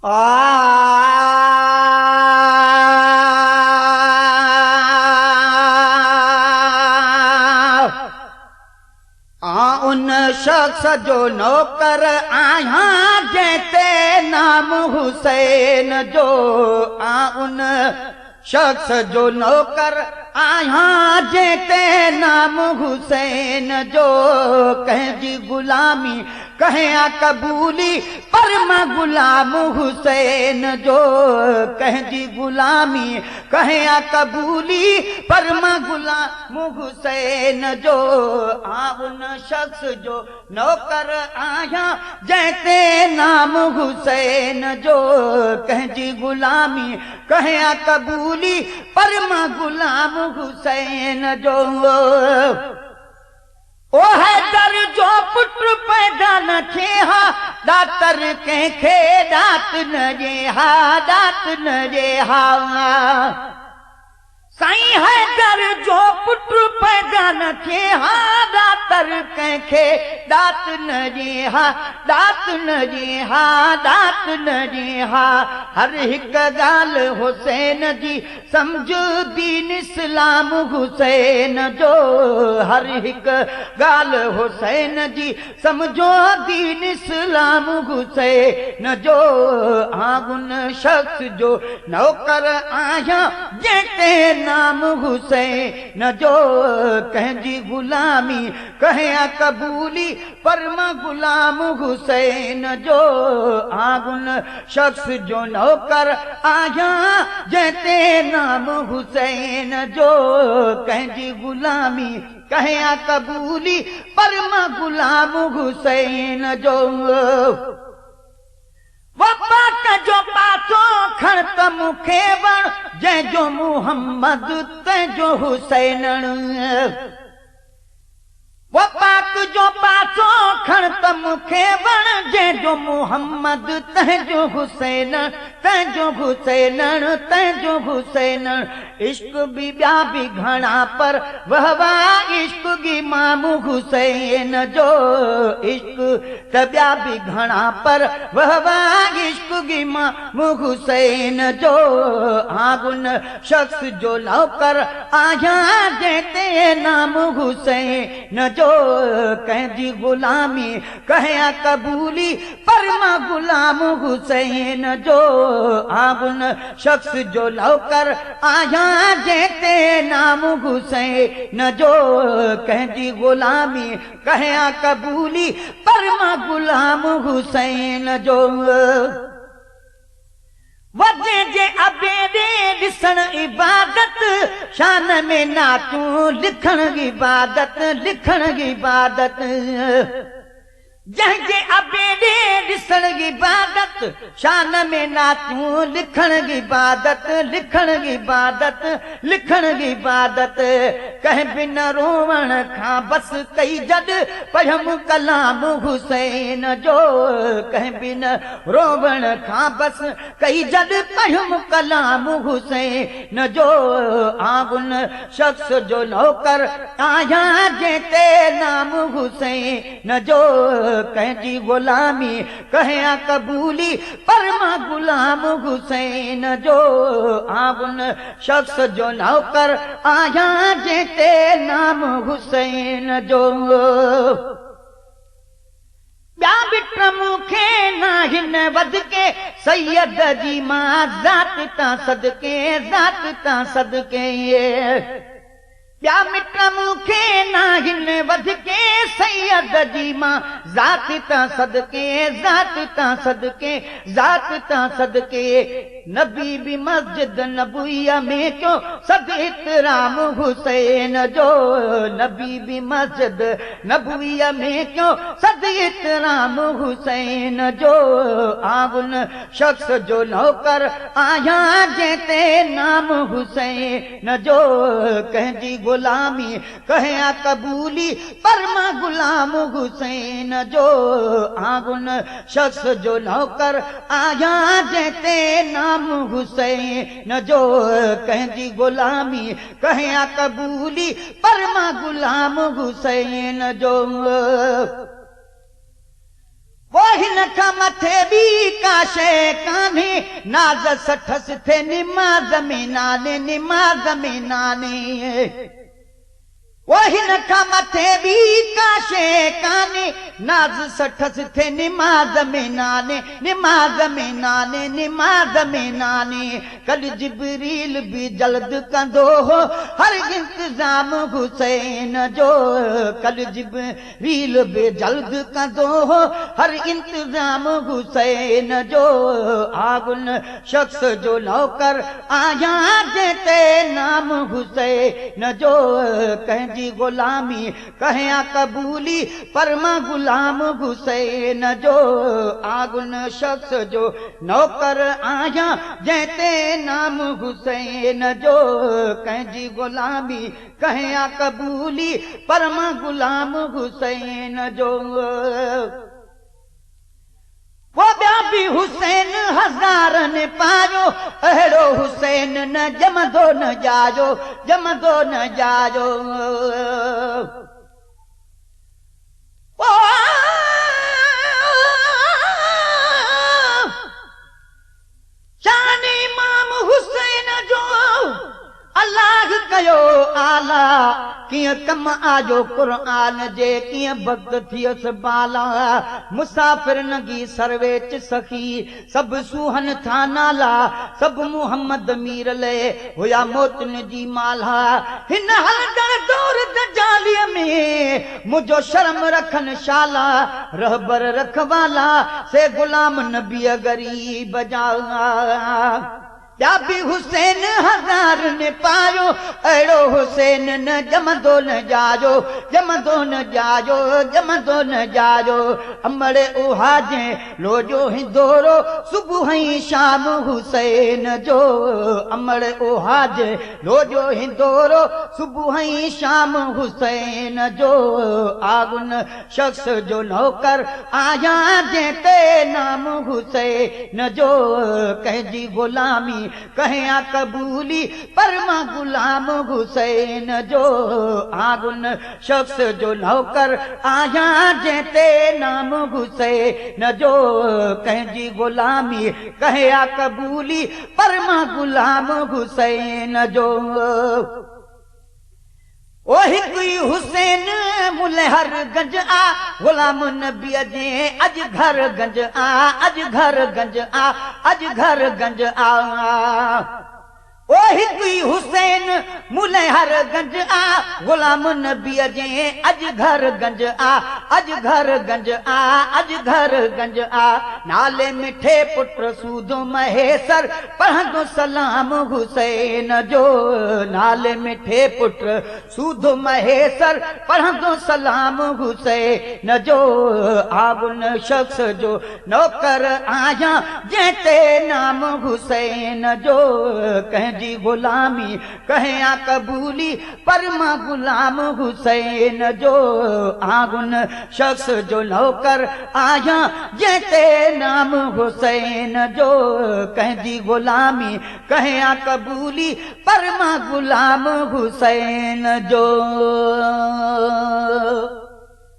उन शख्स जो नौकर आया जैते नाम हुसैन जो उन शख्स जो नौकर आया जैते नाम हुसैन जो कंहिंजी गुलामी कहिया कबूली पर मां गुलाम हुसैन जो कंहिंजी गुलामी कहिया कबूली पर मां गुलाम हुसैन जो उन शख्स जो नौकर आया जैते नाम हुसैन जो कंहिंजी गुलामी कहिया कबूली पर मां गुलाम हुसैन जो ओ हैदर जो पुत्र पैदा न थे हा दातर कंहिंखे दात न ॾे हा दात न ॾे हा साईं हैदर जो पुत्र पैदा न थे हा दातर कंहिंखे दात न ॾे हा दात न ॾे हा दात न ॾे हा हर हिक ॻाल्हि हुसैन जी सम्झ दीन इस्लाम हुसैन जो हर हिक ॻाल्हि हुसैन जी सम्झो दीन इस्लाम हुसैन जो उन शख्स जो नौकर आया जंहिंते नाम हुसैन जो कंहिंजी गुलामी कहिया कबूली पर मां गुलाम हुसैन जो उन शख्स जो नौकर आया जंहिंते नाम हुसैन जो कंहिंजी गुलामी कहिया कबूली पर मां गुलाम हुसैन जो वफ़ाक़ जो पासो खण त मूंखे वण जंहिंजो मुहम्मद तंहिंजो हुसैन वफ़ाक़ जो पासो खण त मूंखे वण जंहिंजो मुहम्मद तंहिंजो हुसैन तंहिंजो हुसैन तंहिंजो हुसैन इश्क भी ॿिया भी घणा पर वहवा इश्क इमाम हुसैन जो इश्क त ॿिया भी घणा पर वहवा इश्क इमाम हुसैन जो उन शख्स जो नौकर आया जंहिंते नाम हुसैन जो कंहिंजी गुलामी कहिया कबूली पर मां गुलाम हुसैन जो उन शख्स जो नौकर आया जंहिंते नाम हुसैन जो कंहिंजी गुलामी कहिया कबूली पर मां गुलाम हुसैन जो वजे जे अबेरे ॾिसण इबादत शान में नातूं लिखण इबादत लिखण इबादत जंहिंजे अबेरे ॾिसण इबादत शान में नातूं लिखण इबादत लिखण इबादत लिखण इबादत कंहिं बिन रोवण खां बस कई जॾ पढ़यमि कलाम हुसैन जो कंहिं बिन रोवण खां बस कई जॾ पढ़यमि कलाम हुसैन जो उन शख्स जो नौकर आया जंहिंते नाम हुसैन जो कंहिंजी गुलामी कहिया कबूली पर मां गुलाम हुसैन जो उन शख्स जो नौकर आया जंहिंते नाम हुसैन जो ॿिया बिट मूंखे नाहिन वधके सैयद जी मां ज़ात तां सदके ज़ात तां सदके ॿिया मिट मूंखे नाहिन वधके सैयद जी मां ज़ात तां सदके ज़ात तां सदके ज़ात तां सदके नबी भी मस्जिद नबुइया में क्यों सद इतराम हुसैन जो नबी भी मस्जिद नबुइया में क्यों सद इतराम हुसैन जो उन शख्स जो नौकर आया जंहिंते नाम हुसैन जो कंहिंजी गुलामी कहिया कबूली पर मां गुलाम हुसैन जो उन शख्स जो नौकर आया जंहिंते नाम हुसैन जो कंहिंजी गुलामी कहिया कबूली पर मां गुलाम हुसैन जो वो हिन खां मथे बि का शइ कान्हे नाज़ सठसि थे निमाज़ में नाने निमाज़ में नाने वो हिन खां मथे बि का शइ कान्हे नाज़ सठसि थे निमाज़ में नाने निमाज़ में नाने निमाज़ में नाने कल जिबरील बि जल्द कंदो हो हर इंतज़ाम हुसैन जो कल जिबरील बि जल्द कंदो हो हर इंतज़ाम हुसैन जो आगुन शख्स जो नौकर आया जेते नाम हुसैन जो कंहिंजी गुलामी कहिया कबूली पर मां गुलाम हुसैन जो आगुन शख्स जो नौकर आया जैते नाम हुसैन जो कंहिंजी गुलामी कहिया कबूली पर मां गुलाम हुसैन जो वो ॿिया बि हुसैन हज़ारनि पायो अहिड़ो हुसैन न जमंदो न जाजो जमंदो न जाजो शान इमाम हुसैन जो अल्लाह कयो आला कीअं कम आजो क़ुरान जे कीअं भक्त थियसि बाला मुसाफ़िर नगी सर्वेच सखी सभु सूहन था नाला सभु मुहम्मद मीर ले हुया मोतन जी माला हिन हलंदड़ दौर दजालीअ में मुंहिंजो शर्म रखन शाला रहबर रखवाला से गुलाम नबी गरीब जा ॿिया बि हुसैन हज़ार ने पायो अहिड़ो हुसैन न जमंदो न जाजो जमंदो न जाजो जमंदो न जाजो अमड़े उहा जे लोजो हिंदोरो सुबुह ई शाम हुसैन जो अमड़े उहा जे लोजो हिंदोरो सुबुह ई शाम हुसैन जो आगुन शख्स जो नौकर आया जेते नाम हुसैन जो कंहिंजी गुलामी कहिया कबूली पर मां गुलाम हुसैन जो आगुन शख्स जो नौकर आया जेते नाम हुसैन जो कंहिंजी गुलामी कहिया कबूली पर मां गुलाम हुसैन जो ओ हिकु ई हुसैन मुलहर गंज आ गुलाम नबी जे अज घर गंज आ अज घर गंज आ अज घर गंज आ ओ हिकु ई हुसैन मुलहर गंज आ गुलाम नबी जे अज घर गंज आ अज घर गंज आ अज घर गंज आ नाले मिठे पुट सूदो महेसर पढ़ंदो सलाम हुसैन जो नाले मिठे पुट सूदो महेसर पढ़ंदो सलाम हुसैन जो आगुन शख्स जो नौकर आया जेते नाम हुसैन जो कंहिंजी गुलामी कहिया कबूली पर मां गुलाम हुसैन जो आगुन शख्स जो नौकर आया जेते नाम हुसैन जो कंहिंजी गुलामी कहिया कबूली पर मां गुलाम हुसैन जो